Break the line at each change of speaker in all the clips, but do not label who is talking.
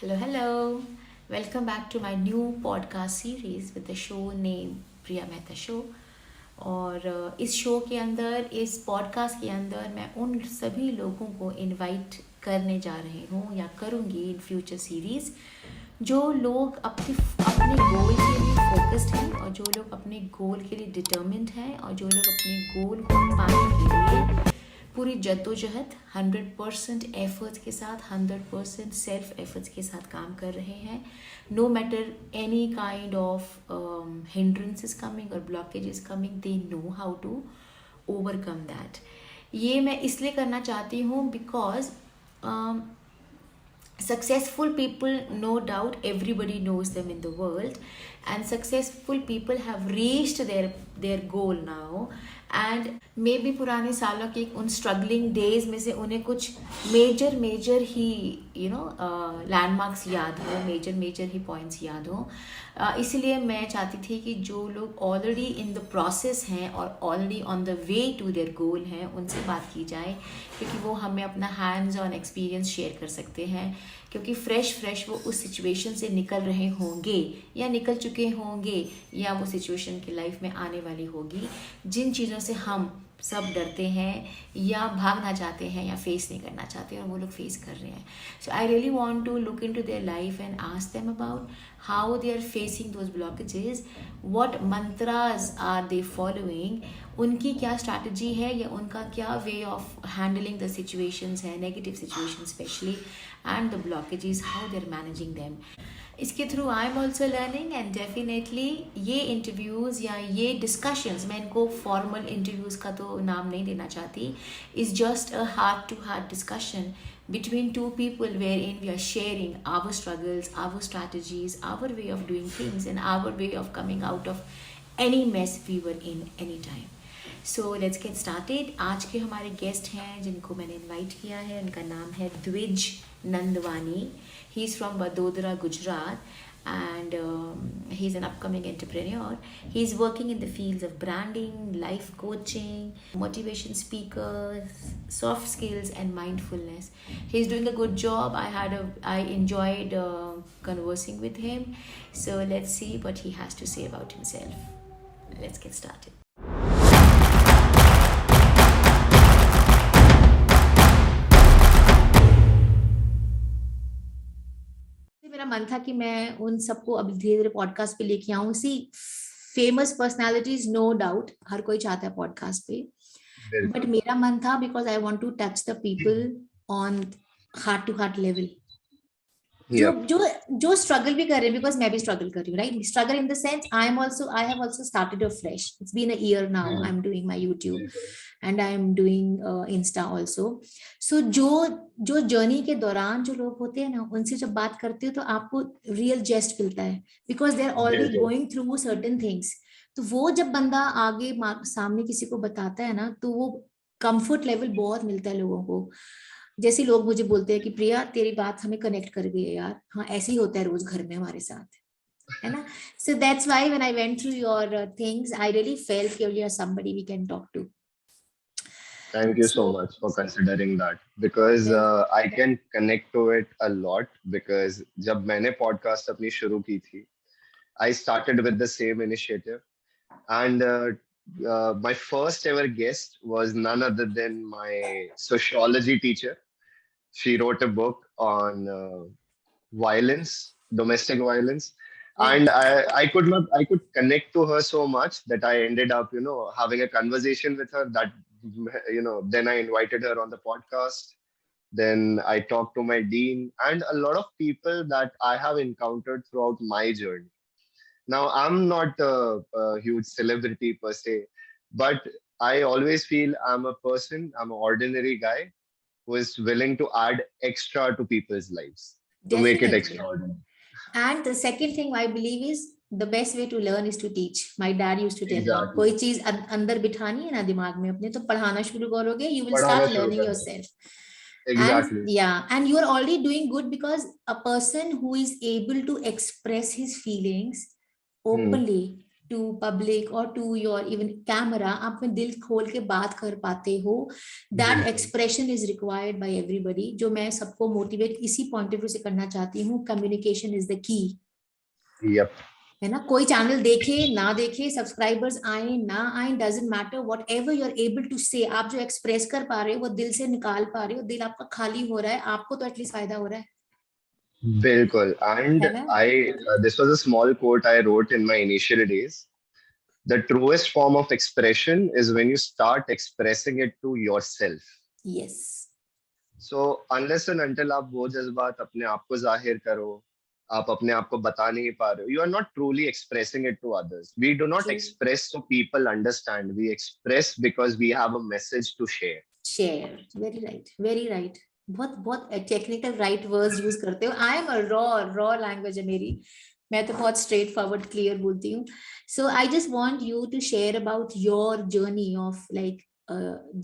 Hello, hello. Welcome back to my new podcast series with the show named Priya Mehta Show. और इस show के अंदर इस podcast के अंदर मैं उन सभी लोगों को इनवाइट करने जा रही हूँ या करूँगी इन फ्यूचर सीरीज़ जो लोग अपने गोल के लिए फोकस्ड हैं और जो लोग अपने गोल के लिए डिटर्मिन्ड हैं और जो लोग अपने गोल को पाने के लिए पूरी जद्दोजहद 100% एफर्ट्स के साथ 100% सेल्फ एफर्ट्स के साथ काम कर रहे हैं. No matter any kind of hindrance is coming or blockage is coming, they know how to overcome that. ये मैं इसलिए करना चाहती हूँ because successful people, no doubt everybody knows them in the world, and successful people have reached their goal now. And maybe पुराने सालों के उन struggling days में से उन्हें कुछ major ही landmarks याद हो, major ही points याद हो. इसलिए मैं चाहती थी कि जो लोग already in the process हैं और already on the way to their goal हैं उनसे बात की जाए, क्योंकि वो हमें अपना hands on experience शेयर कर सकते हैं, क्योंकि फ्रेश वो उस सिचुएशन से निकल रहे होंगे या निकल चुके होंगे या वो सिचुएशन की लाइफ में आने वाली होगी जिन चीज़ों से हम सब डरते हैं या भागना चाहते हैं या फेस नहीं करना चाहते और वो लोग फेस कर रहे हैं. So I really want to look into their life and ask them about how they are facing those blockages, what mantras are they following, उनकी क्या स्ट्रैटेजी है या उनका क्या way of handling the situations है, negative situation specially, and the blockages, how they are managing them. इसके through I am also learning and definitely ये interviews या ये डिस्कशंस, मैं इनको फॉर्मल इंटरव्यूज़ का तो नाम नहीं देना चाहती, is just a heart to heart discussion between two people wherein we are sharing our struggles, our strategies, our way of doing things and our way of coming out of any mess we were in any time. So let's get started. आज के हमारे guest हैं जिनको मैंने invite किया है, उनका नाम है द्विज Nandwani. He is from Vadodara, Gujarat, and he's an upcoming entrepreneur. He's working in the fields of branding, life coaching, motivation speaker, soft skills, and mindfulness. He's doing a good job. I enjoyed conversing with him. So let's see what he has to say about himself. Let's get started. मेरा मन था कि मैं उन सबको अब धीरे धीरे पॉडकास्ट पे लेके आऊं. See famous personalities no doubt हर कोई चाहता है पॉडकास्ट पे, बट मेरा मन था because I want to touch the people on heart to heart level, जो स्ट्रगल भी कर रहे हैं, बिकॉज मैं भी स्ट्रगल कर रही हूँ, right? Struggle in the sense I have also started afresh. It's been a year now. I'm doing my YouTube and I'm doing Insta also. So जो जर्नी के दौरान जो लोग होते हैं ना, उनसे जब बात करते हो तो आपको रियल जेस्ट मिलता है, because they are already going through certain things. तो वो जब बंदा आगे सामने किसी को बताता है ना, तो वो कंफर्ट लेवल बहुत मिलता है लोगों को. जैसे लोग मुझे बोलते हैं कि प्रिया तेरी बात हमें कनेक्ट कर गई है यार. हाँ, ऐसे ही होता है रोज घर में हमारे साथ, है ना? So that's why when I went through your things I really felt कि you are somebody we can talk to.
Thank you so much for considering that because I can connect to it a lot because जब मैंने podcast अपनी शुरू की थी, I started with the same initiative and my first ever guest was none other than my sociology teacher. She wrote a book on violence, domestic violence. And I could connect to her so much that I ended up, having a conversation with her that, then I invited her on the podcast. Then I talked to my dean and a lot of people that I have encountered throughout my journey. Now, I'm not a huge celebrity per se, but I always feel I'm an ordinary guy who is willing to add extra to people's lives to make it extraordinary.
And the second thing I believe is the best way to learn is to teach. My dad used to tell me, कोई चीज अंदर बिठानी है ना दिमाग में अपने, तो पढ़ाना शुरू करोगे, you will start learning yourself.
Exactly.
And you are already doing good because a person who is able to express his feelings openly to public or to your even camera, आप में दिल खोल के बात कर पाते हो, that
बिल्कुल.
expression is required by everybody, जो मैं सबको motivate इसी point of view से करना चाहती हूँ. Communication is the key.
Yep.
है ना, कोई चैनल देखे ना देखे, सब्सक्राइबर्स आए ना आए, doesn't matter, whatever you are able to say, आप जो एक्सप्रेस कर पा रहे हो वो दिल से निकाल पा रहे हो, दिल आपका खाली हो रहा है, आपको तो एटलीस्ट फायदा हो रहा है.
Bilkul. And
है ना?
this was a small quote I wrote in my initial days. The truest form of expression is when you start expressing it to yourself.
Yes.
So unless and until आप वो जज्बात अपने आप को जाहिर करो, आप अपने आप को बता नहीं पा रहे हो, you are not truly expressing it to others. We do not
True.
express so people understand. We express because we have a message to share.
Share. Very right. Very right. बहुत बहुत टेक्निकल राइट वर्ड्स यूज करते हो. I am a raw language है मेरी, मैं तो बहुत straight forward clear बोलती हूँ. So I just want you to share about your journey of like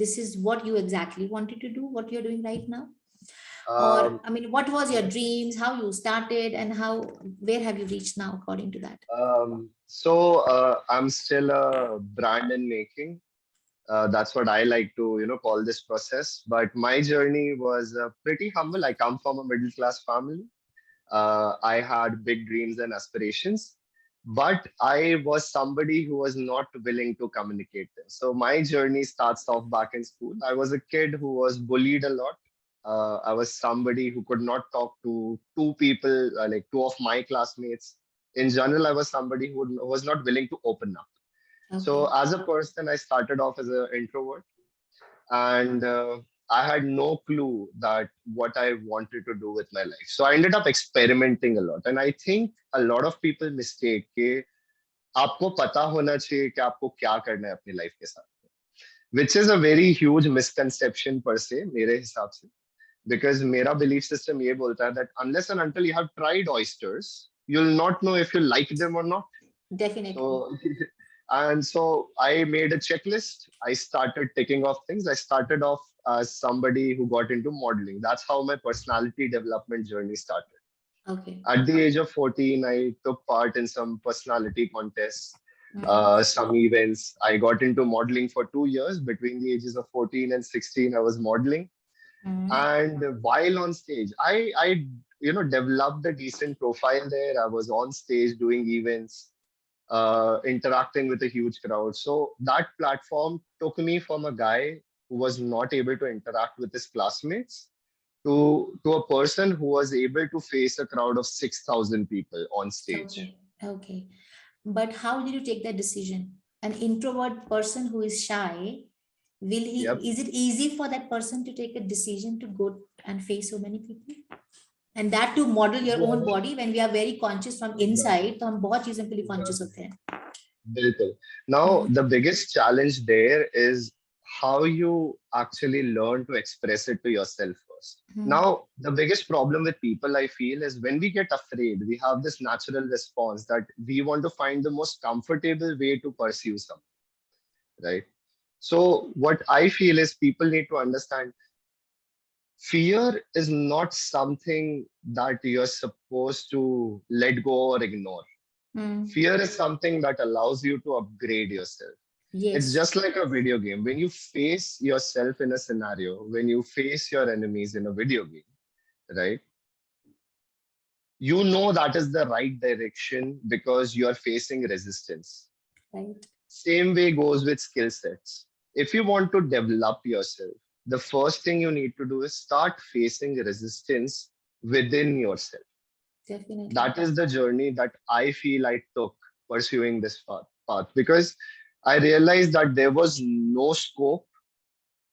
this is what you exactly wanted to do, what you're doing right now, or I mean, what was your dreams, how you started, and how, where have you reached now according to that?
I'm still a brand in making. That's what I like to, call this process. But my journey was pretty humble. I come from a middle class family. I had big dreams and aspirations, but I was somebody who was not willing to communicate them. So my journey starts off back in school. I was a kid who was bullied a lot. I was somebody who could not talk to two people, like two of my classmates. In general, I was somebody who was not willing to open up.
Okay.
So as a person, I started off as an introvert, and I had no clue that what I wanted to do with my life. So I ended up experimenting a lot, and I think a lot of people mistake कि आपको पता होना चाहिए कि आपको क्या करना है अपनी लाइफ के साथ, which is a very huge misconception per se मेरे हिसाब से, because मेरा belief system ये बोलता है that unless and until you have tried oysters, you'll not know if you like them or not.
Definitely.
So and so I made a checklist. I started ticking off things. I started off as somebody who got into modeling. That's how my personality development journey started.
Okay.
At the age of 14, I took part in some personality contests, some events. I got into modeling for 2 years. Between the ages of 14 and 16, I was modeling. And while on stage, I developed a decent profile there. I was on stage doing events, interacting with a huge crowd. So that platform took me from a guy who was not able to interact with his classmates to a person who was able to face a crowd of 6,000 people on stage.
Okay. But how did you take that decision? An introvert person who is shy, is it easy for that person to take a decision to go and face so many people? And that to model your own body when we are very conscious from inside, तो हम बहुत चीजों के लिए conscious होते हैं.
बिल्कुल. Now, the biggest challenge there is how you actually learn to express it to yourself first. Now, the biggest problem with people, I feel, is when we get afraid, we have this natural response that we want to find the most comfortable way to pursue something, right? So what I feel is people need to understand fear is not something that you're supposed to let go or ignore. Fear is something that allows you to upgrade yourself. Yes. It's just like a video game. When you face yourself in a scenario, when you face your enemies in a video game, right? You know that is the right direction because you are facing resistance. Right. Same way goes with skill sets. If you want to develop yourself, the first thing you need to do is start facing resistance within yourself. Definitely. That is the journey that I feel I took pursuing this path, because I realized that there was no scope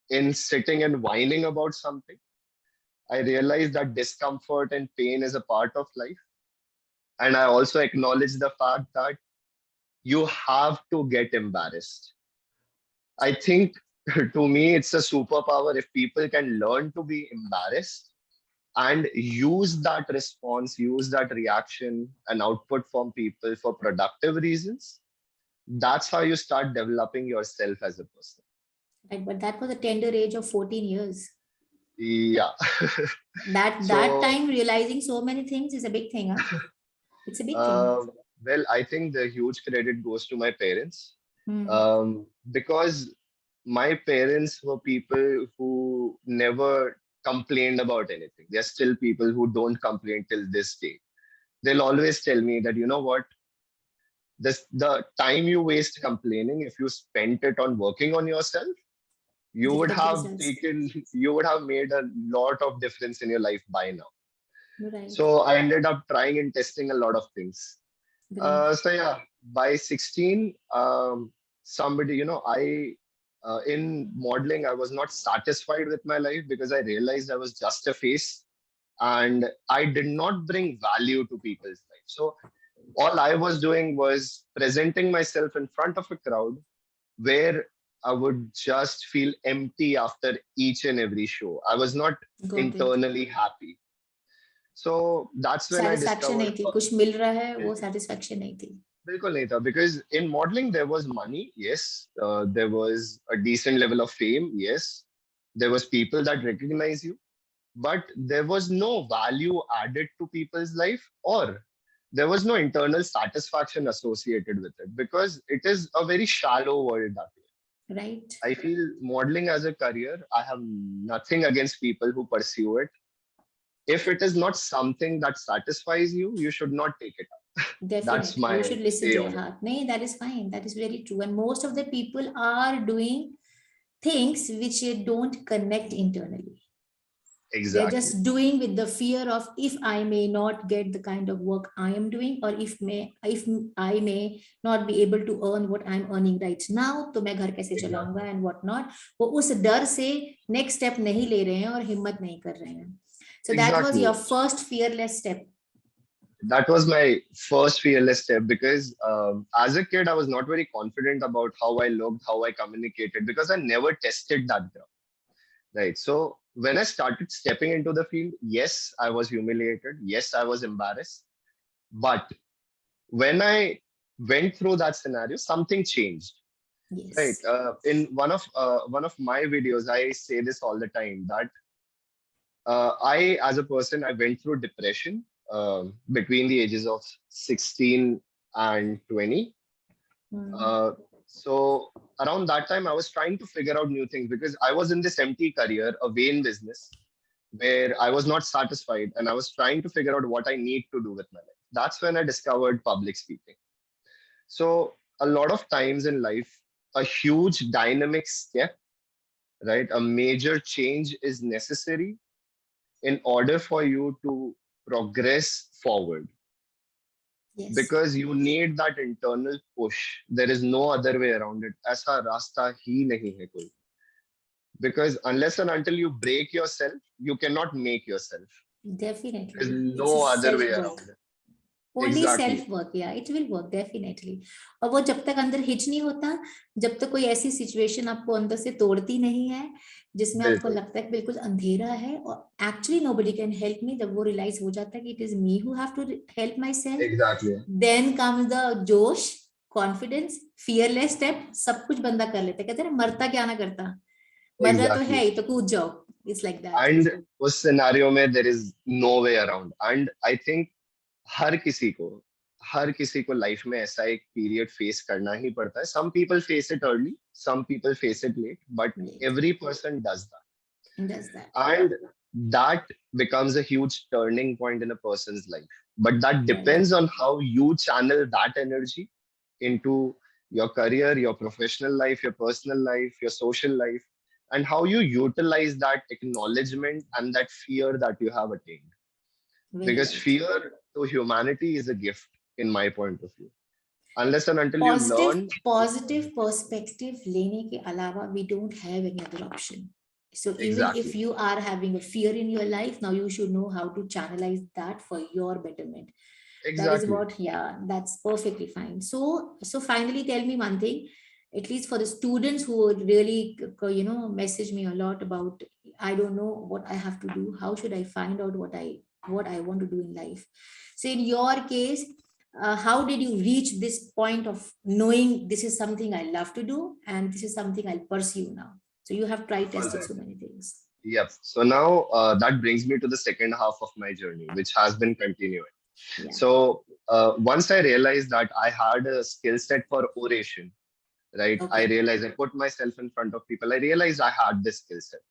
in sitting and whining about something. I realized that discomfort and pain is a part of life. And I also acknowledge the fact that you have to get embarrassed. I think to me, it's a superpower if people can learn to be embarrassed and use that response, use that reaction and output from people for productive reasons. That's how you start developing yourself as a person. Right, but that was a tender age of 14 years. Yeah. that time realizing so many things is a big thing, huh? It's a big thing. Well, I think the huge credit goes to my parents,
Hmm.
because my parents were people who never complained about anything. They're still people who don't complain till this day. They'll always tell me that, you know what, the time you waste complaining, if you spent it on working on yourself, you
You'll
would
get the
have
results.
taken, you would have made a lot of difference in your life by now.
Right.
So I ended up trying and testing a lot of things.
Great.
So yeah, by 16, somebody, in modeling, I was not satisfied with my life because I realized I was just a face and I did not bring value to people's life. So all I was doing was presenting myself in front of a crowd where I would just feel empty after each and every show. I was not
Got it.
internally happy. So that's when I
satisfaction
discovered.
नहीं थी, कुछ मिल रहा है, वो satisfaction नहीं थी.
बिल्कुल नहीं था, because in modeling there was money, yes, there was a decent level of fame, yes, there was people that recognize you, but there was no value added to people's life, or there was no internal satisfaction associated with it, because it is a very shallow world that way.
Right.
I feel modeling as a career, I have nothing against people who pursue it. If it is not something that satisfies you, you should not take it up. That's
Definitely,
my
you should listen
say
to your
on it.
heart. No, that is fine. That is very true. And most of the people are doing things which don't connect internally. They're
Exactly.
just doing with the fear of, if I may not get the kind of work I am doing, or if I may not be able to earn what I'm earning right now, तो मैं घर कैसे चलाऊंगा
Exactly.
and what not. वो उस डर से next step नहीं ले रहे हैं और हिम्मत नहीं कर रहे हैं. So that was your
Exactly.
first fearless step.
That was my first fearless step, because as a kid, I was not very confident about how I looked, how I communicated, because I never tested that ground. Right. So when I started stepping into the field, yes, I was humiliated. Yes, I was embarrassed. But when I went through that scenario, something changed. Right.
Yes.
In one of my videos, I say this all the time that I, as a person, I went through depression between the ages of 16 and 20.
Hmm.
Uh, so around that time, I was trying to figure out new things, because I was in this empty career, a vain business, where I was not satisfied, and I was trying to figure out what I need to do with my life. That's when I discovered public speaking. So a lot of times in life, a huge dynamic step, right, a major change is necessary in order for you to progress forward,
Yes.
because you need that internal push. There is no other way around it. ऐसा रास्ता ही नहीं है कोई. Because unless and until you break yourself, you cannot make yourself. There's
Definitely. It's a
no other way
self
around
work.
it.
Only
Exactly.
self work, yeah, it will work definitely. और वो जब तक अंदर hitch नहीं होता, जब तक कोई ऐसी सिचुएशन आपको अंदर से तोड़ती नहीं है जिसमें आपको
बिल्कुल.
लगता है कि बिल्कुल अंधेरा है और actually nobody can help me, जब वो रियलाइज हो जाता है कि it is me who have to help myself,
Exactly.
Then comes the जोश, कॉन्फिडेंस, फियरलेस स्टेप, सब कुछ बंदा कर लेता है. कहते हैं ना, मरता क्या ना करता, मर रहा तो है
Exactly.
ही तो कूद जाओ. It's like that.
And उस सिनेरियो में there is no way around. And I think हर किसी को हर किसी को लाइफ में ऐसा एक पीरियड फेस करना ही पड़ता है. Some people face it early, some people face it late, but every person does that.
Does that.
And that becomes a huge turning point in a person's life. But that
Right.
depends on how you channel that energy into your career, your professional life, your personal life, your social life, and how you utilize that acknowledgement and that fear that you have attained.
Very
Because
right.
fear to humanity is a gift, in my point of view. Unless and until you
positive
learn.
Positive perspective लेने के अलावा we don't have any other option. So even if
Exactly.
you are having a fear in your life, now you should know how to channelize that for your betterment. That is
Exactly.
what, yeah, that's perfectly fine. So finally tell me one thing, at least for the students who would really message me a lot about, I don't know what I have to do, how should I find out what I want to do in life. So in your case, how did you reach this point of knowing this is something I love to do and this is something I'll pursue now? So you have tried,
All
tested
right.
so many things.
Yep. So now that brings me to the second half of my journey, which has been continuing.
Yeah.
So once I realized that I had a skill set for oration, right? I
Okay.
realized I put myself in front of people. I realized I had this skill set,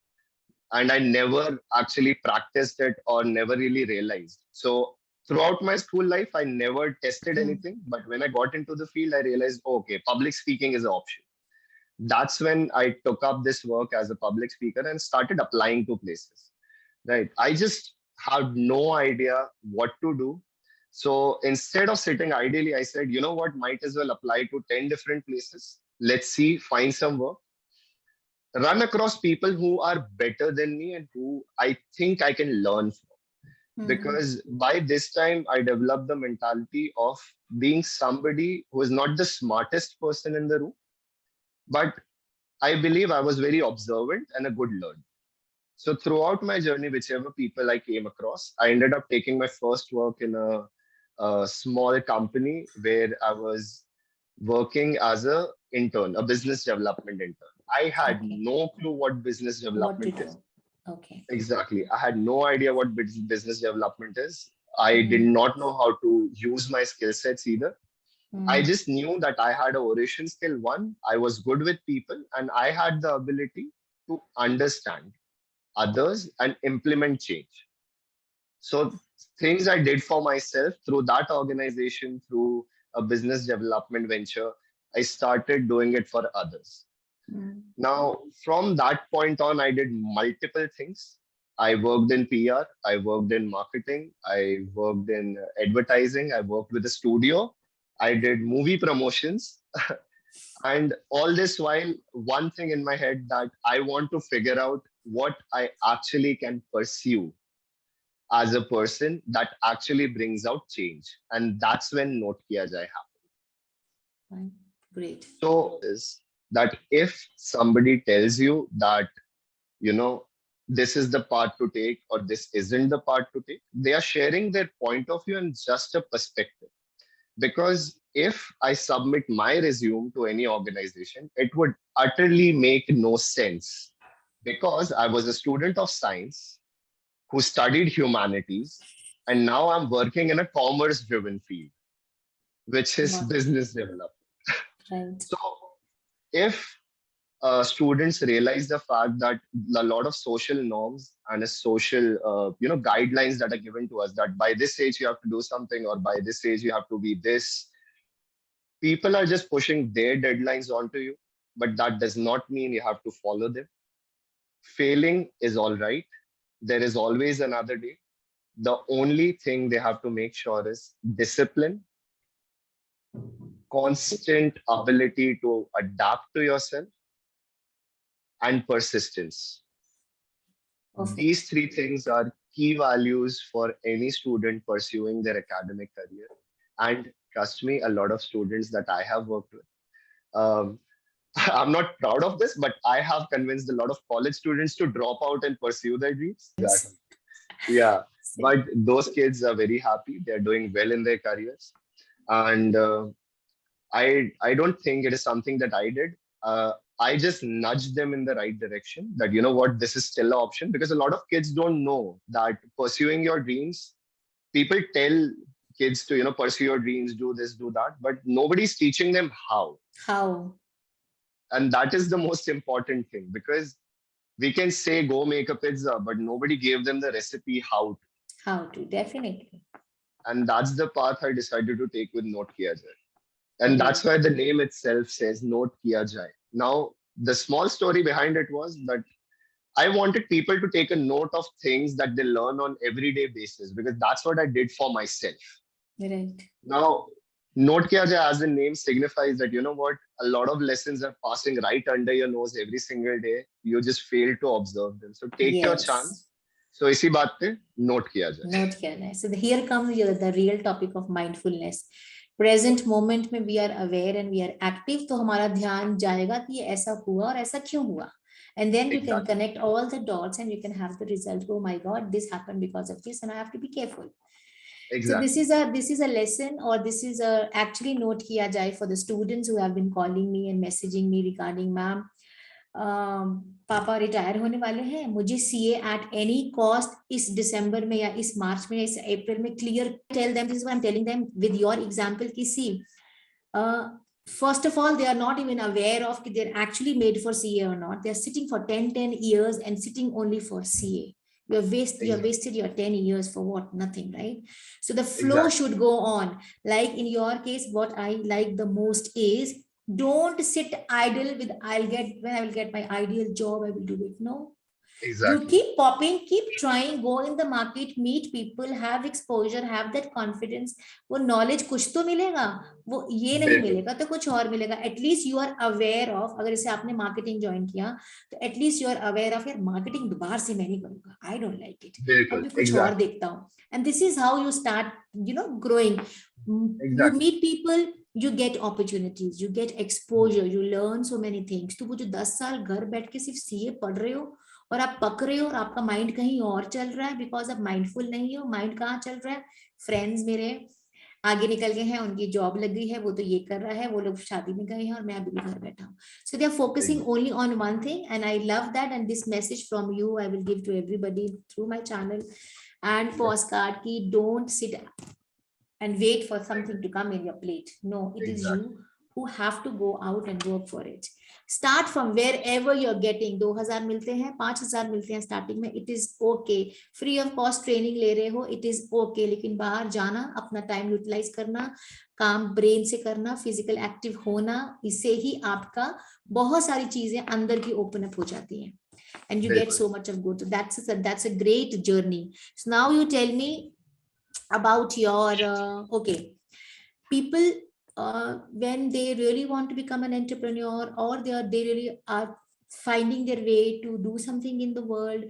and I never actually practiced it or never really realized. So throughout my school life, I never tested
Mm.
anything. But when I got into the field, I realized, okay, public speaking is an option. That's when I took up this work as a public speaker and started applying to places. Right. I just had no idea what to do. So instead of sitting ideally, I said, you know what, might as well apply to 10 different places. Let's see, find some work, run across people who are better than me and who I think I can learn from.
Mm.
Because by this time, I developed the mentality of being somebody who is not the smartest person in the room, but I believe I was very observant and a good learner. So throughout my journey, whichever people I came across, I ended up taking my first work in a small company where I was working as a intern, a business development intern. I had
Okay.
no clue what business
What to
development is.
do? Okay.
Exactly. I had no idea what business development is. I did
Mm.
not know how to use my skill sets either. I
Mm.
just knew that I had a oration skill. One, I was good with people and I had the ability to understand others and implement change. So things I did for myself through that organization, through a business development venture, I started doing it for others.
Mm.
Now, from that point on, I did multiple things. I worked in PR, I worked in marketing, I worked in advertising, I worked with a studio, I did movie promotions. And all this while, one thing in my head that I want to figure out what I actually can pursue as a person that actually brings out change. And that's when Note Kiya Jai happened.
Fine. Great.
So is that if somebody tells you that, you know, this is the part to take or this isn't the part to take, they are sharing their point of view and just a perspective. Because if I submit my resume to any organization, it would utterly make no sense because I was a student of science who studied humanities, and now I'm working in a commerce driven field, which is
Wow.
business development.
Right.
So, if students realize the fact that a lot of social norms and a social guidelines that are given to us, that by this age you have to do something or by this age you have to be this, people are just pushing their deadlines onto you, but that does not mean you have to follow them. Failing is all right. There is always another day. The only thing they have to make sure is discipline, constant ability to adapt to yourself, and persistence.
Perfect.
These three things are key values for any student pursuing their academic career. And trust me, a lot of students that I have worked with, um, I'm not proud of this, but I have convinced a lot of college students to drop out and pursue their dreams. Exactly. Yeah.
Same.
But those kids are very happy. They're doing well in their careers. And I don't think it is something that I did. I just nudged them in the right direction that, you know what, this is still an option because a lot of kids don't know that pursuing your dreams, people tell kids to, pursue your dreams, do this, do that, but nobody's teaching them how.
How?
And that is the most important thing because we can say go make a pizza, but nobody gave them the recipe how to.
How to? Definitely.
And that's the path I decided to take with Note Kiya Jai. And that's
Great.
why the name itself says Note Kiya Jai. Now, the small story behind it was that I wanted people to take a note of things that they learn on everyday basis because that's what I did for myself.
Right.
Now, Note Kiya Jai as the name signifies that, you know what, a lot of lessons are passing right under your nose every single day. You just fail to observe them. So take your
Yes.
chance. So इसी बात पे note किया जाए.
Note करना है. So here comes the real topic of mindfulness. Present moment में we are aware and we are active. तो हमारा ध्यान जाएगा कि ये ऐसा हुआ और ऐसा क्यों हुआ. And then you can
Exactly.
connect all the dots and you can have the result. Oh my God, this happened because of this, and I have to be careful. So
Exactly.
this is a lesson, or this is a actually note kiya jai for the students who have been calling me and messaging me regarding, ma'am,
पापा retire होने वाले हैं, मुझे CA at any cost इस दिसंबर में या इस मार्च में या इस अप्रैल में clear, tell them, this is what I am telling them with your example की see, first of all they are not even aware of that they're actually made for CA or not. They're sitting for 10 years and sitting only for CA. You have
Exactly.
wasted your 10 years for what? Nothing, right? So the flow
Exactly.
should go on. Like in your case, what I like the most is, don't sit idle with, I'll get, when I will get my ideal job, I will do it. No, you
Exactly.
keep popping, keep trying, go in the market, meet people, have exposure, have that confidence. वो knowledge कुछ तो मिलेगा, वो ये नहीं
बिल्कुल.
मिलेगा तो कुछ और मिलेगा. At least you are aware of, अगर इसे आपने मार्केटिंग ज्वाइन किया तो at least you are aware of, यार मार्केटिंग दोबारा से मैं नहीं करूंगा, आई डोंट लाइक इट,
बिल्कुल.
अभी कुछ और
Exactly.
देखता हूँ. And this is how you start, you know, growing. You
Exactly.
meet people, you get opportunities, you get exposure, you learn so many things. तो वो जो 10 साल घर बैठ के सिर्फ सीए पढ़ रहे हो और आप पक रहे हो और आपका माइंड कहीं और चल रहा है, बिकॉज आप माइंडफुल नहीं हो. माइंड कहाँ चल रहा है? फ्रेंड्स मेरे आगे निकल गए हैं, उनकी जॉब लग गई है, वो तो ये कर रहा है, वो लोग शादी में गए हैं और मैं अभी भी घर बैठा हूँ. So they are focusing only on one thing, and I love that. And this message from you I will give to everybody through my channel and postcard ki, don't sit and wait for something to come in your plate. No, it is
Exactly.
you who have to go out and work for it. Start from wherever you're getting. 2000 मिलते हैं, 5000 मिलते हैं starting में, it is okay. Free of cost training ले रहे हो, it is okay. लेकिन बाहर जाना, अपना टाइम यूटिलाइज करना, काम ब्रेन से करना, फिजिकल एक्टिव होना, इससे ही आपका बहुत सारी चीजें अंदर की ओपन अप हो जाती हैं. And you get
बिल्कुल.
so much of good. That's a great journey. So now you tell me about your okay, people when they really want to become an entrepreneur, or they really are finding their way to do something in the world,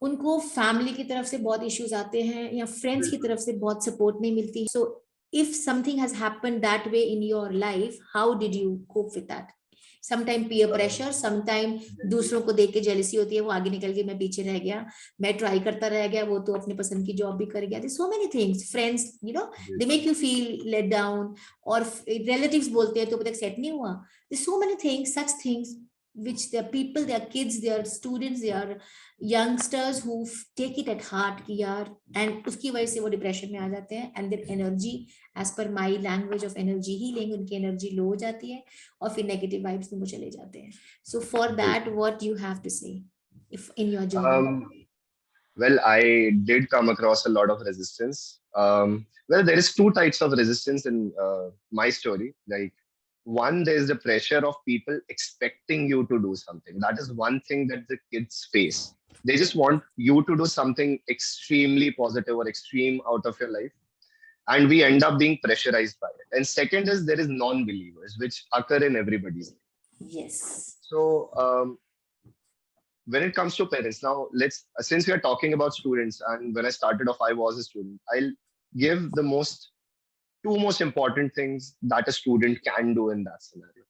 उनको family की तरफ से बहुत issues आते हैं या friends की
बिल्कुल.
तरफ से बहुत सपोर्ट नहीं मिलती. सो if something has happened that way in your life, how did you cope with that? Sometime peer pressure, sometime
बिल्कुल.
दूसरों को देख के जेलसी होती है, वो आगे निकल के मैं पीछे रह गया, मैं ट्राई करता रह गया, वो तो अपने पसंद की जॉब भी कर गया. There's so many things. Friends, you know, they
बिल्कुल.
make you feel let down, और relatives बोलते हैं तो अभी तक सेट नहीं हुआ. There's so many things, such things which their people, their kids, their students, their youngsters who take it at heart कि यार, and उसकी वजह से वो डिप्रेशन में आ जाते हैं, and their energy, as per my language of energy healing, उनकी एनर्जी लो हो जाती है और फिर नेगेटिव वाइब्स में वो चले जाते हैं. So for that,
बिल्कुल.
what you have to say if in your journey?
Um, well, I did come across a lot of resistance. Well, there is two types of resistance in my story. Like, one, there is the pressure of people expecting you to do something. That is one thing that the kids face. They just want you to do something extremely positive or extreme out of your life, and we end up being pressurized by it. And second is there is non-believers, which occur in everybody's life.
Yes.
So when it comes to parents, now let's, since we are talking about students, and when I started off I was a student, I'll give the two most important things that a student can do in that scenario.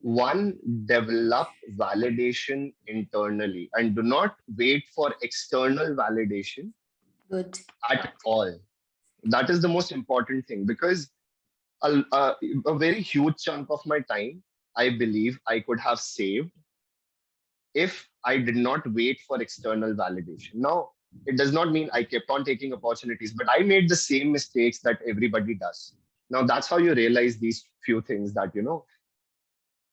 One, develop validation internally and do not wait for external validation
Good.
at all. That is the most important thing, because a very huge chunk of my time, I believe I could have saved if I did not wait for external validation. Now, it does not mean I kept on taking opportunities, but I made the same mistakes that everybody does. Now, that's how you realize these few things, that,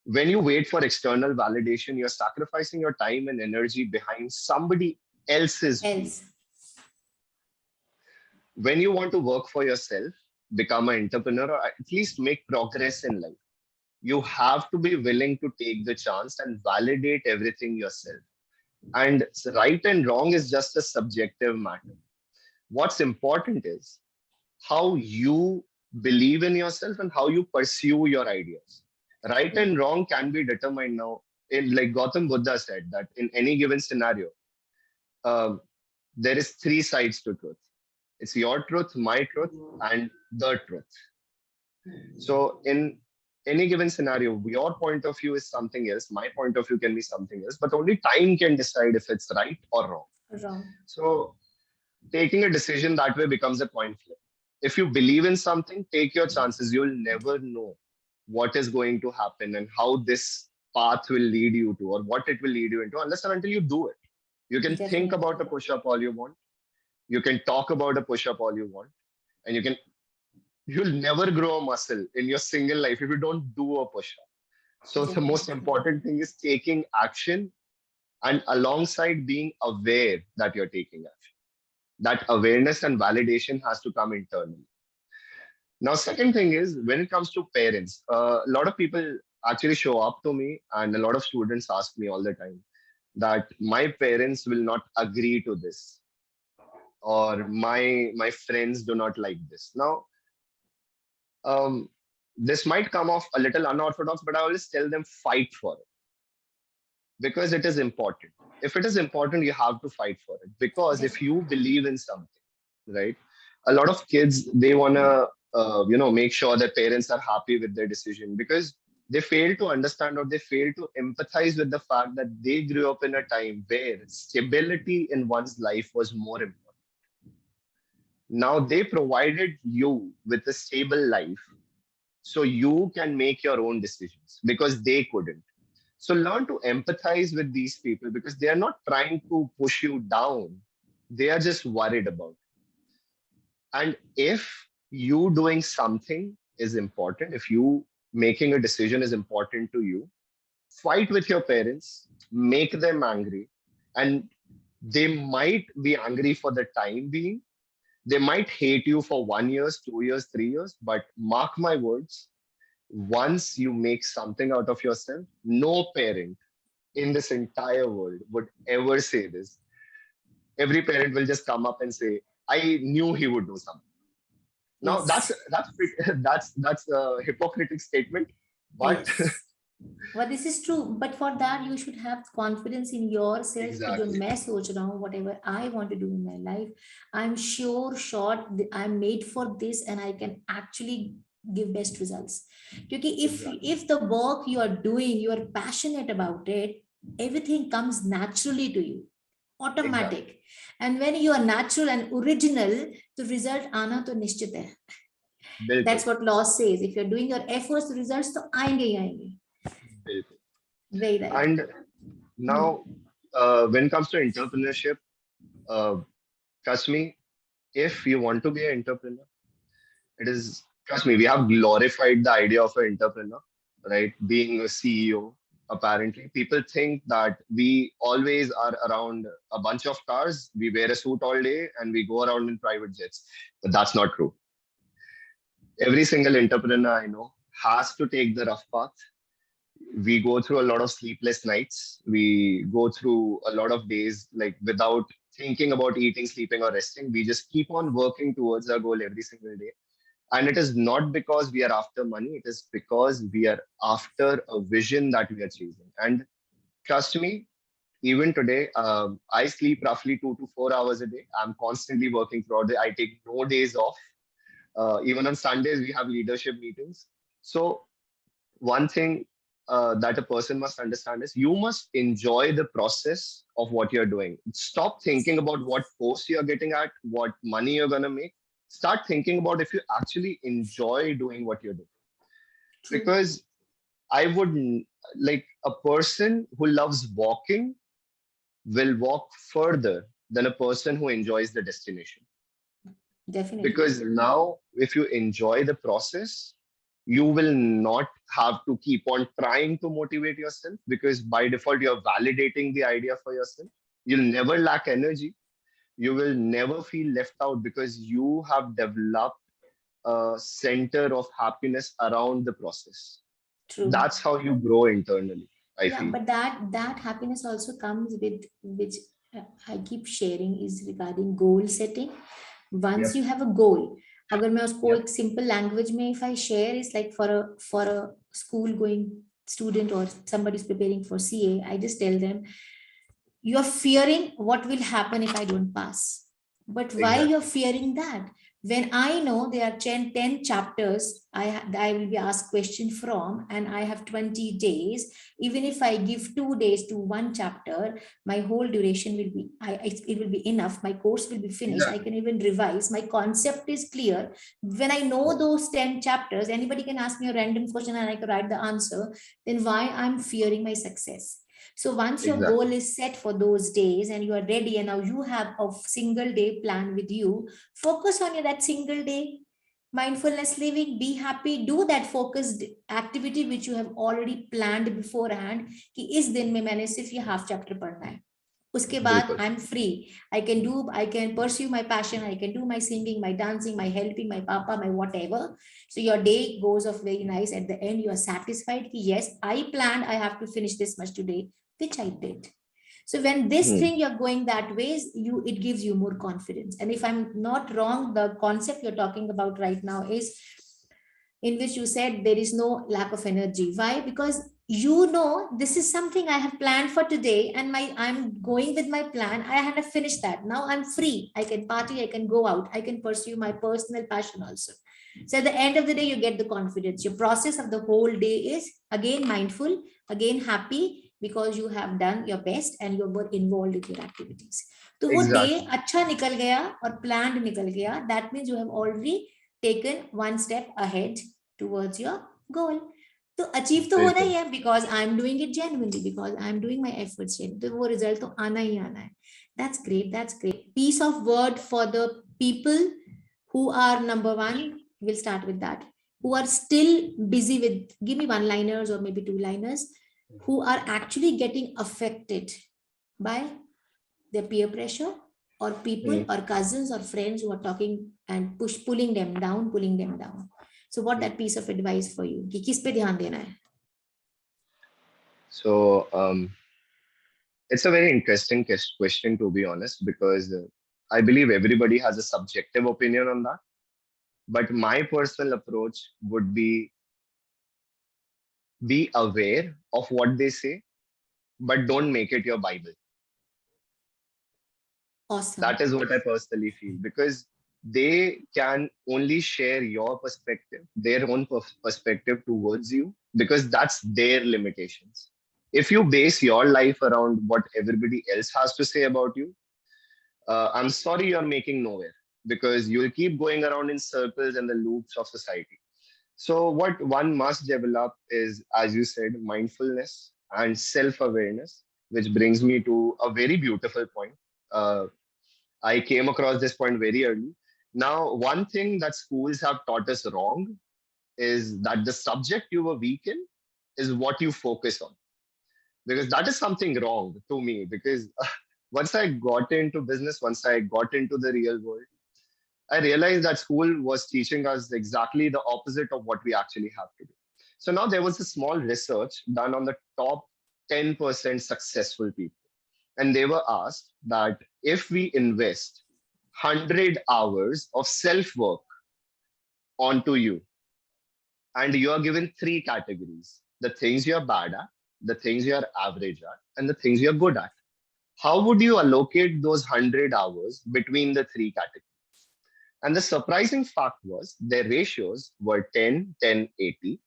when you wait for external validation, you're sacrificing your time and energy behind somebody else's view.
Else.
When you want to work for yourself, become an entrepreneur, or at least make progress in life, you have to be willing to take the chance and validate everything yourself. And right and wrong is just a subjective matter. What's important is how you believe in yourself and how you pursue your ideas. Right and wrong can be determined now. Like Gautam Buddha said, that in any given scenario, there is three sides to truth. It's your truth, my truth, and the truth. So in any given scenario, your point of view is something else, my point of view can be something else, but only time can decide if it's right or wrong.
Wrong.
So taking a decision that way becomes a coin flip. If you believe in something, take your chances. You'll never know what is going to happen and how this path will lead you to or what it will lead you into unless and until you do it. You can think
Definitely.
about a push-up all you want. You can talk about a push-up all you want. And you'll never grow a muscle in your single life if you don't do a push-up. So the most
Definitely.
important thing is taking action and alongside being aware that you're taking action. That awareness and validation has to come internally. Now, second thing is when it comes to parents, a lot of people actually show up to me and a lot of students ask me all the time that my parents will not agree to this or my friends do not like this. Now, um, this might come off a little unorthodox, but I always tell them fight for it because it is important. If it is important, you have to fight for it because if you believe in something, right? A lot of kids they wanna make sure their parents are happy with their decision because they fail to understand or they fail to empathize with the fact that they grew up in a time where stability in one's life was more important. Now they provided you with a stable life so you can make your own decisions because they couldn't. So learn to empathize with these people because they are not trying to push you down. They are just worried about it. And if you doing something is important, if you making a decision is important to you, fight with your parents, make them angry, and they might be angry for the time being. They might hate you for 1 year, 2 years, 3 years, but mark my words, once you make something out of yourself, no parent in this entire world would ever say this. Every parent will just come up and say, I knew he would do something. Now
Yes.
that's a hypocritical statement, but
Yes. Well, this is true, but for that you should have confidence in yourself कि जो
exactly,
मैं सोच रहा हूँ, whatever I want to do in my life, I'm sure I'm made for this and I can actually give best results. क्योंकि
exactly,
if the work you are doing, you are passionate about it, everything comes naturally to you,
exactly.
automatic. And when you are natural and original, the result आना तो निश्चित है.
बिल्कुल,
That's what law says. If you're doing your efforts, the results तो आएंगे ही आएंगे.
बिल्कुल.
Very right.
And now, when it comes to entrepreneurship, uh, trust me, if you want to be an entrepreneur, it is, trust me, we have glorified the idea of an entrepreneur, right? Being a CEO, apparently. People think that we always are around a bunch of cars, we wear a suit all day, and we go around in private jets. But that's not true. Every single entrepreneur I know has to take the rough path. We go through a lot of sleepless nights. We go through a lot of days like without thinking about eating, sleeping, or resting. We just keep on working towards our goal every single day. And it is not because we are after money, it is because we are after a vision that we are chasing. And trust me, even today, I sleep roughly 2 to 4 hours a day. I'm constantly working throughout the day. I take no days off. Even on Sundays, we have leadership meetings. So one thing that a person must understand is you must enjoy the process of what you're doing. Stop thinking about what post you're getting at, what money you're going to make. Start thinking about if you actually enjoy doing what you're doing.
True.
Because I would like a person who loves walking will walk further than a person who enjoys the destination.
Definitely.
Because now if you enjoy the process, you will not have to keep on trying to motivate yourself because by default you're validating the idea for yourself. You'll never lack energy. You will never feel left out because you have developed a center of happiness around the process.
True.
That's how you grow internally, I
Yeah,
feel.
but that happiness also comes with which I keep sharing is regarding goal setting. Once
Yep,
you have a goal, अगर मैं उसको
yep,
एक simple language में if I share is like for a school going student or somebody is preparing for CA, I just tell them you are fearing what will happen if I don't pass. But why you're
exactly.
fearing that? When I know there are 10 chapters, I will be asked question from, and I have 20 days. Even if I give 2 days to one chapter, my whole duration will be, it will be enough. My course will be finished. I
Exactly.
can even revise. My concept is clear. When I know those 10 chapters, anybody can ask me a random question and I can write the answer. Then why I'm fearing my success? So once your goal
Exactly.
is set for those days and you are ready, and now you have a single day plan with you, focus on that single day. Mindfulness living, be happy, do that focused activity which you have already planned beforehand कि इस दिन में मैंने सिर्फ ये half chapter पढ़ना है. उसके बाद
बिल्कुल.
I'm free. I can pursue my passion. I can do my singing, my dancing, my helping, my papa, my whatever. So your day goes off very nice. At the end, you are satisfied. Yes, I planned I have to finish this much today, which I did. So when this
Hmm.
thing you're going that way, it gives you more confidence. And if I'm not wrong, the concept you're talking about right now is in which you said there is no lack of energy. Why? Because this is something I have planned for today, and I'm going with my plan. I had to finish that. Now I'm free. I can party, I can go out, I can pursue my personal passion also. So at the end of the day, you get the confidence. Your process of the whole day is again mindful, again happy, because you have done your best and you were involved with your activities. तो वो day
Exactly.
अच्छा निकल गया और planned निकल गया. That means you have already taken one step ahead towards your goal. तो achieve तो होना ही
बिल्कुल.
है, because I'm doing it genuinely, because I'm doing my efforts. तो वो रिजल्ट तो आना ही आना है. That's great. That's great. Piece of word for the people who are, number one, we'll start with that, who are still busy with, give me one liners or maybe two liners, who are actually getting affected by their peer pressure, or people
Hmm.
or cousins or friends who are talking and pulling them down. So what that piece of advice for you कि किस पे ध्यान देना है?
So it's a very interesting question, to be honest, because I believe everybody has a subjective opinion on that. But my personal approach would be aware of what they say, but don't make it your Bible.
Awesome.
That is what I personally feel, because they can only share your perspective, their own perspective towards you, because that's their limitations. If you base your life around what everybody else has to say about you, I'm sorry, you're making nowhere, because you'll keep going around in circles and the loops of society. So, what one must develop is, as you said, mindfulness and self awareness, which brings me to a very beautiful point. Uh, I came across this point very early. Now, one thing that schools have taught us wrong is that the subject you were weak in is what you focus on. Because that is something wrong to me. Because once I got into business, once I got into the real world, I realized that school was teaching us exactly the opposite of what we actually have to do. So now there was a small research done on the top 10% successful people. And they were asked that if we invest 100 hours of self work onto you, and you are given three categories: the things you're bad at, the things you're average at, and the things you're good at. How would you allocate those 100 hours between the three categories? And the surprising fact was their ratios were 10, 10, 80,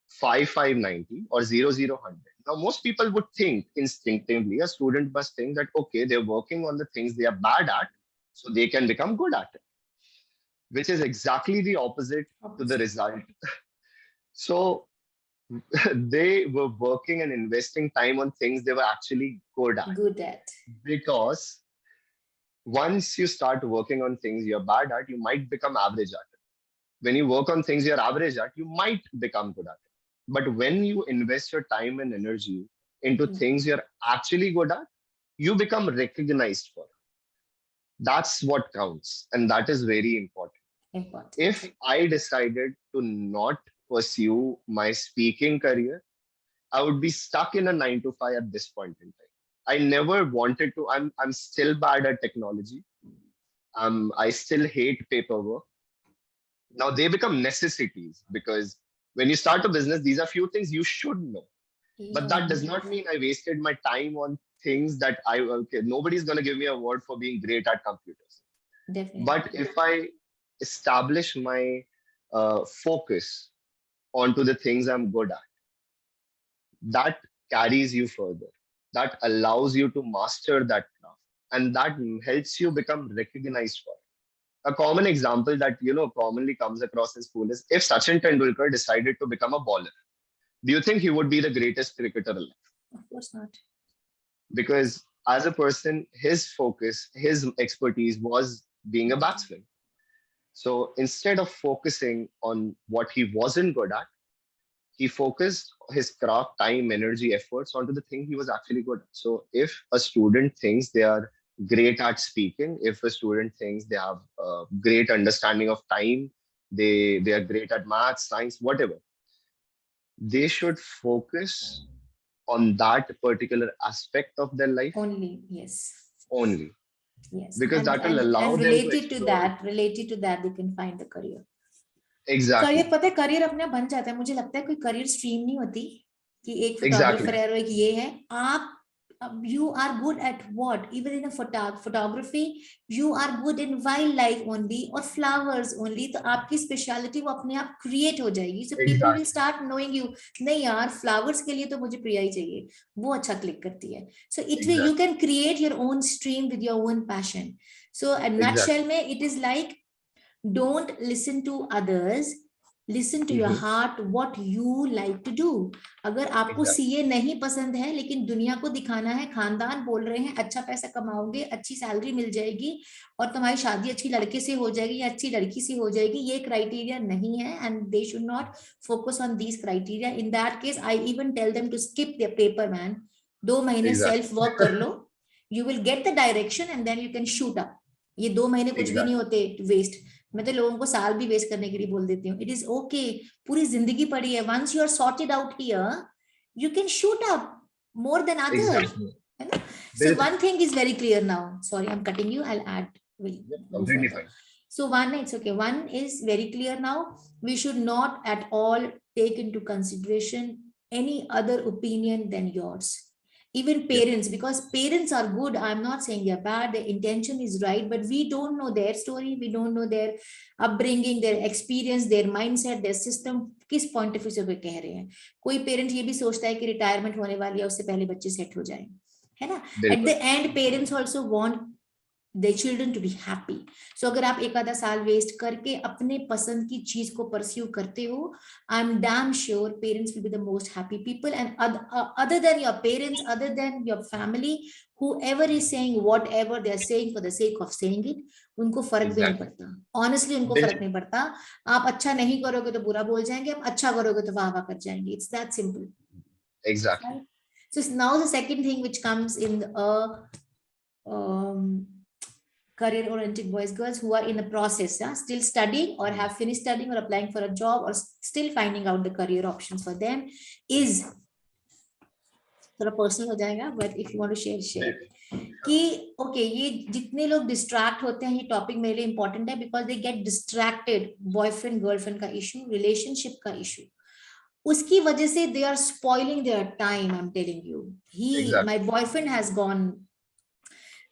5, 5, 90, or 0, 0, 100. Now, most people would think instinctively, a student must think that, okay, they're working on the things they are bad at, so they can become good at it, which is exactly the opposite to the result. So they were working and investing time on things they were actually good at,
Good at.
because once you start working on things you're bad at, you might become average at it. When you work on things you're average at, you might become good at it. But when you invest your time and energy into things you're actually good at, you become recognized for it. That's what counts. And that is very important.
Important.
If I decided to not pursue my speaking career, I would be stuck in a 9 to 5 at this point in time. I never wanted to. I'm still bad at technology. I still hate paperwork. Now they become necessities, because when you start a business, these are few things you should know. But that does not mean I wasted my time on things that okay, nobody's gonna give me a award for being great at computers.
Definitely.
But if I establish my focus onto the things I'm good at, that carries you further, that allows you to master that craft, and that helps you become recognized for it. A common example that commonly comes across in school is, if Sachin Tendulkar decided to become a bowler, do you think he would be the greatest cricketer alive?
Of course not.
Because as a person, his focus, his expertise was being a batsman. So instead of focusing on what he wasn't good at, he focused his craft, time, energy, efforts onto the thing he was actually good at. So if a student thinks they are great at speaking, if a student thinks they have a great understanding of time, they are great at maths, science, whatever, they should focus on that particular aspect of their life
Only, yes.
only,
Yes.
because that will allow
And
them to explore.
related to that, they can find the career.
Exactly.
Career पता है, career अपने आप बन जाता है. मुझे लगता है कोई करियर स्ट्रीम नहीं होती कि एक
Exactly.
फोटोग्राफर है और एक ये है. आप you are good at what? Even in a photography, you are good in wildlife only or flowers only. तो आपकी स्पेशलिटी वो अपने आप क्रिएट हो जाएगी. So people will start knowing you. नहीं यार, flowers के लिए तो मुझे प्रिया ही चाहिए, वो अच्छा क्लिक करती है. So it will, you can create your own stream with your own passion. So a nutshell में it is like, don't listen to others, listen to your heart, what you like to do. अगर आपको CA नहीं पसंद है लेकिन दुनिया को दिखाना है, खानदान बोल रहे हैं अच्छा पैसा कमाओगे, अच्छी सैलरी मिल जाएगी और तुम्हारी शादी अच्छी लड़के से हो जाएगी या अच्छी लड़की से हो जाएगी, ये क्राइटेरिया नहीं है. And they should not focus on these criteria. In that case I even tell them to skip the paper man. 2 महीने सेल्फ वर्क कर लो, you will get the direction and then you can shoot up. ये 2 महीने कुछ भी नहीं होते waste. मैं तो लोगों को साल भी वेस्ट करने के लिए बोल देती हूँ. इट इज ओके, पूरी जिंदगी पड़ी है. Once you are sorted out here, you can shoot up more than others. So one thing is very clear now. Sorry, I'm cutting you. I'll add.
Completely fine.
So it's okay. One is very clear now. We should not at all take into consideration any other opinion than yours. Even parents, because parents are good, I'm not saying they're bad, their intention is right, but we don't know their story, we don't know their upbringing, their experience, their mindset, their system, किस point of view से वो कह रहे हैं. कोई parent ये भी सोचता है कि retirement होने वाली है, उससे पहले बच्चे set हो जाएं, है ना. At the end parents also want their children to be happy. So अगर आप एक आधा साल वेस्ट करके अपने पसंद की चीज को परस्यू करते हो, I'm damn sure parents will be the most happy people. And other than your parents, other than your family, whoever is saying whatever they are saying for the sake of saying it, उनको फर्क भी नहीं पड़ता. Honestly उनको फर्क नहीं पड़ता. आप अच्छा नहीं करोगे तो बुरा बोल जाएंगे, आप अच्छा करोगे तो वाह वाह कर जाएंगे. It's that simple.
Exactly.
So now the second thing which comes in career-oriented boys, girls who are in the process, still studying or have finished studying or applying for a job or still finding out the career options for them, is थोड़ा personal हो जाएगा, but if you want to share कि okay, ये जितने लोग distract होते हैं, ये टॉपिक मेरे लिए इंपॉर्टेंट है because they get distracted. Boyfriend girlfriend का इशू, रिलेशनशिप का इशू, उसकी वजह से they are spoiling their time. I am telling you, he my boyfriend has gone,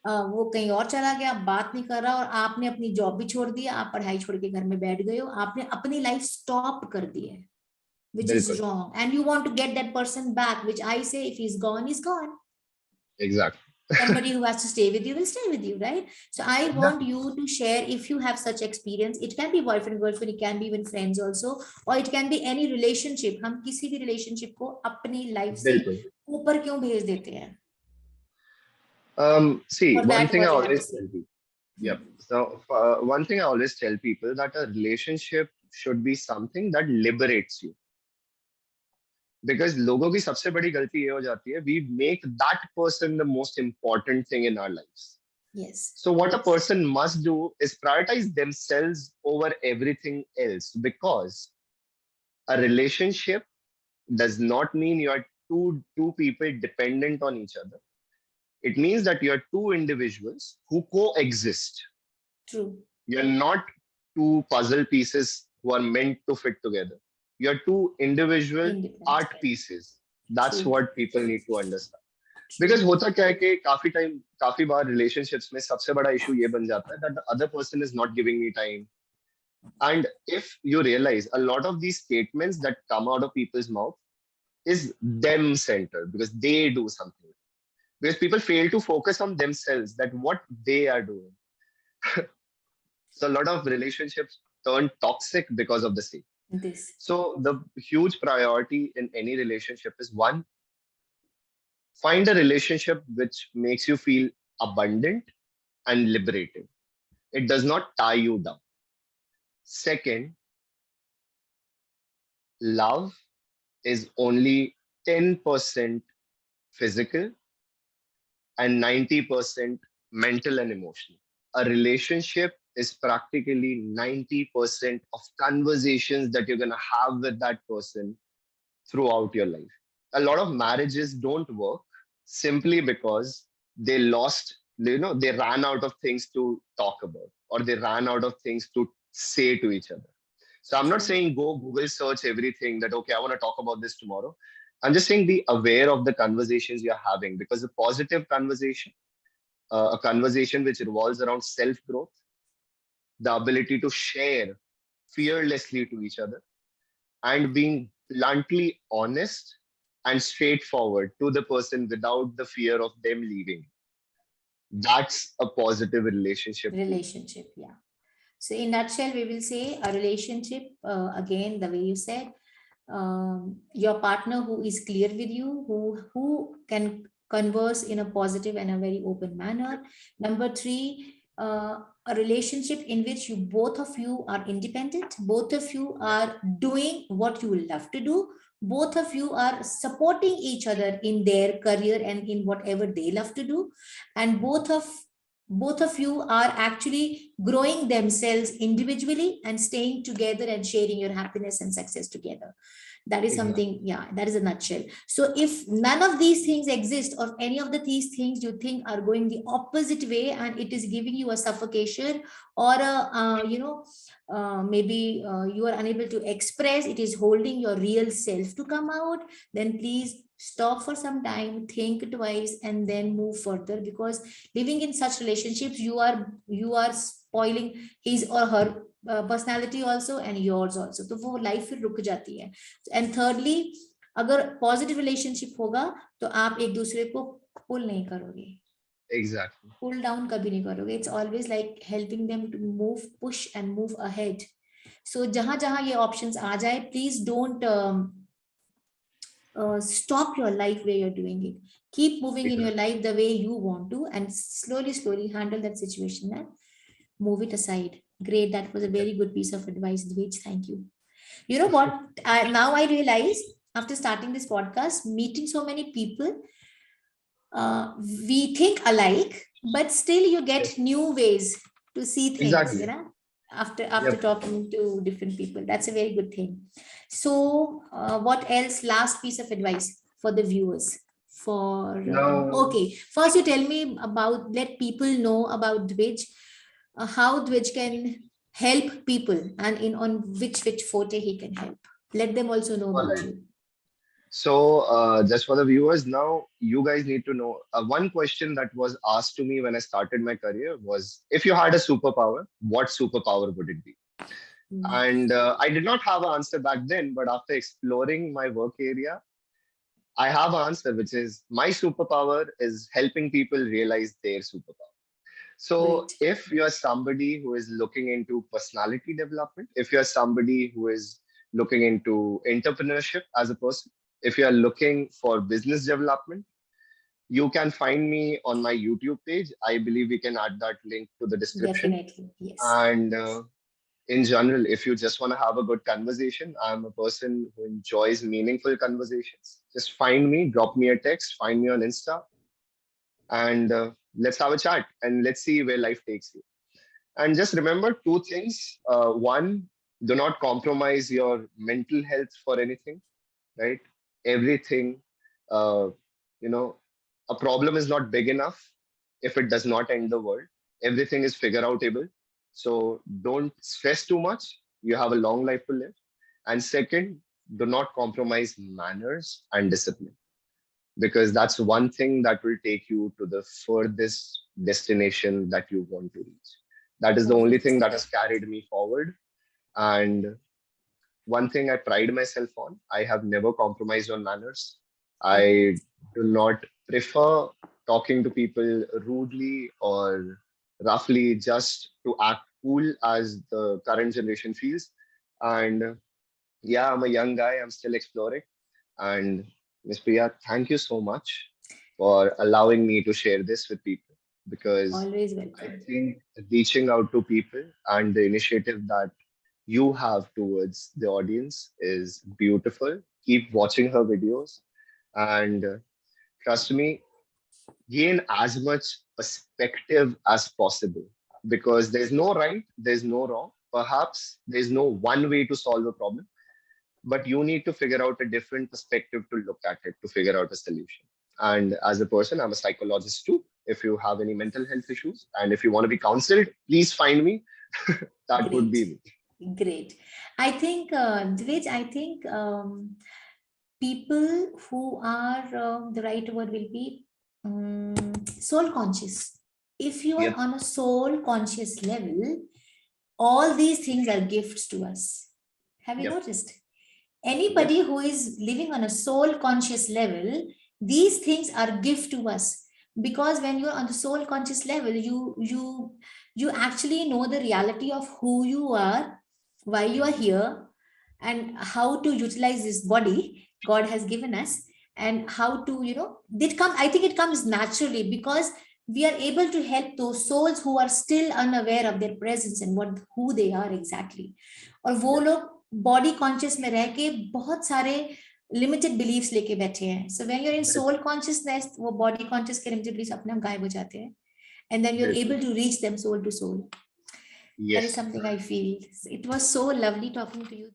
वो कहीं और चला गया, बात नहीं कर रहा, और आपने अपनी जॉब भी छोड़ दिया, आप पढ़ाई छोड़ के घर में बैठ गए हो, आपने अपनी लाइफ स्टॉप कर दी है, which is wrong, and you want to get that person back, which I say if he's gone, he's gone.
Exactly.
Somebody who has to stay with you will stay with you, right? So I want you to share if you have such experience. It can be boyfriend girlfriend, it can be even friends also, or it can be any relationship. हम किसी भी relationship को अपनी life से ऊपर क्यों भेज देते हैं?
See, one thing I always tell people. Yep. So one thing I always tell people, that a relationship should be something that liberates you. Because लोगों की सबसे बड़ी गलती ये हो जाती है, we make that person the most important thing in our lives.
Yes.
So what a person must do is prioritize themselves over everything else, because a relationship does not mean you are two people dependent on each other. It means that you are two individuals who coexist.
True.
You're not two puzzle pieces who are meant to fit together. You're two individual art pieces. That's
True.
what people need to understand. Because होता क्या है कि काफी बार relationships में सबसे बड़ा issue ये बन जाता है that the other person is not giving me time. And if you realize, a lot of these statements that come out of people's mouth is them centered, because they do something. Because people fail to focus on themselves, that what they are doing. So a lot of relationships turn toxic because of the same.
This.
So the huge priority in any relationship is, one, find a relationship which makes you feel abundant and liberated. It does not tie you down. Second, love is only 10% physical and 90% mental and emotional. A relationship is practically 90% of conversations that you're going to have with that person throughout your life. A lot of marriages don't work simply because they lost, they ran out of things to talk about, or they ran out of things to say to each other. So I'm not
True.
saying go Google search everything that, okay, I want to talk about this tomorrow. I'm just saying be aware of the conversations you're having, because a positive conversation, a conversation which revolves around self growth, the ability to share fearlessly to each other, and being bluntly honest and straightforward to the person without the fear of them leaving. That's a positive relationship to me.
Relationship, yeah. So in nutshell, we will say a relationship, again, the way you said, your partner who is clear with you, who can converse in a positive and a very open manner. Number three, a relationship in which you both of you are independent, both of you
Yeah,
are doing what you love to do, both of you are supporting each other in their career and in whatever they love to do, and both of you are actually growing themselves individually and staying together and sharing your happiness and success together. That is
exactly.
something, yeah, that is a nutshell. So if none of these things exist, or any of these things you think are going the opposite way, and it is giving you a suffocation, or a maybe you are unable to express, it is holding your real self to come out, then please stop for some time, think twice, and then move further. Because living in such relationships, you are spoiling his or her personality also, and yours also, तो वो life फिर रुक जाती है. And thirdly, अगर positive relationship होगा तो आप एक दूसरे को पुल नहीं करोगे,
Exactly.
पुल डाउन कभी नहीं करोगे. It's always like helping them to move, push and move ahead. So जहां जहां ये ऑप्शंस आ जाए, please don't stop your life where you're doing it. Keep moving in your
Exactly.
life the way you want to, and slowly handle that situation and move it aside. Great, that was a
Yeah.
very good piece of advice, Dwij. Thank you. You know what? Now I realize, after starting this podcast, meeting so many people, we think alike, but still you get
Yes.
new ways to see things,
Exactly.
after
Yep.
talking to different people. That's a very good thing. So, what else? Last piece of advice for the viewers. For
Now,
okay, first you tell me about, let people know about Dwij, how Dwij can help people, and in on which forte he can help. Let them also know
all
about
right.
you.
So, just for the viewers, now you guys need to know, one question that was asked to me when I started my career was, if you had a superpower, what superpower would it be?
Mm.
And I did not have an answer back then, but after exploring my work area, I have an answer, which is, my superpower is helping people realize their superpower. So,
Great.
if you're somebody who is looking into personality development, if you're somebody who is looking into entrepreneurship as a person, if you're looking for business development, you can find me on my YouTube page. I believe we can add that link to the description.
Definitely. Yes.
And in general, if you just want to have a good conversation, I'm a person who enjoys meaningful conversations. Just find me, drop me a text, find me on Insta, and let's have a chat and let's see where life takes you. And just remember two things. One, do not compromise your mental health for anything, right? Everything, uh, you know, a problem is not big enough if it does not end the world. Everything is figure outable. So don't stress too much. You have a long life to live. And second, do not compromise manners and discipline, because that's one thing that will take you to the furthest destination that you want to reach. That is the only
Perfect.
thing that has carried me forward. And one thing I pride myself on, I have never compromised on manners. I do not prefer talking to people rudely or roughly just to act cool as the current generation feels. And yeah, I'm a young guy, I'm still exploring. And Miss Priya, thank you so much for allowing me to share this with people, because
Always
I
welcome.
think reaching out to people and the initiative that you have towards the audience is beautiful. Keep watching her videos, and trust me, gain as much perspective as possible, because there's no right, there's no wrong. Perhaps there's no one way to solve a problem, but you need to figure out a different perspective to look at it to figure out a solution. And as a person, I'm a psychologist too. If you have any mental health issues and if you want to be counseled, please find me. That would
Great.
be me.
Great. I think, Dwij, I think people who are, the right word will be soul conscious. If you are
Yep.
on a soul conscious level, all these things are gifts to us. Have you
Yep.
noticed?
Yep.
Anybody who is living on a soul conscious level, these things are gift to us, because when you're on the soul conscious level, you actually know the reality of who you are, why you are here, and how to utilize this body God has given us, and how to, it come I think it comes naturally, because we are able to help those souls who are still unaware of their presence and what who they are exactly. और वो
Yep.
लोग body conscious में रह के बहुत सारे limited beliefs लेके बैठे हैं. So when you are in soul consciousness, वो बॉडी कॉन्शियस के लिमिटेड बिलीफ्स अपने आप गायब हो जाते हैं, and then you're
Bilkul.
able to reach them soul to soul. That is
Yes.
something I feel. It was so lovely talking to you.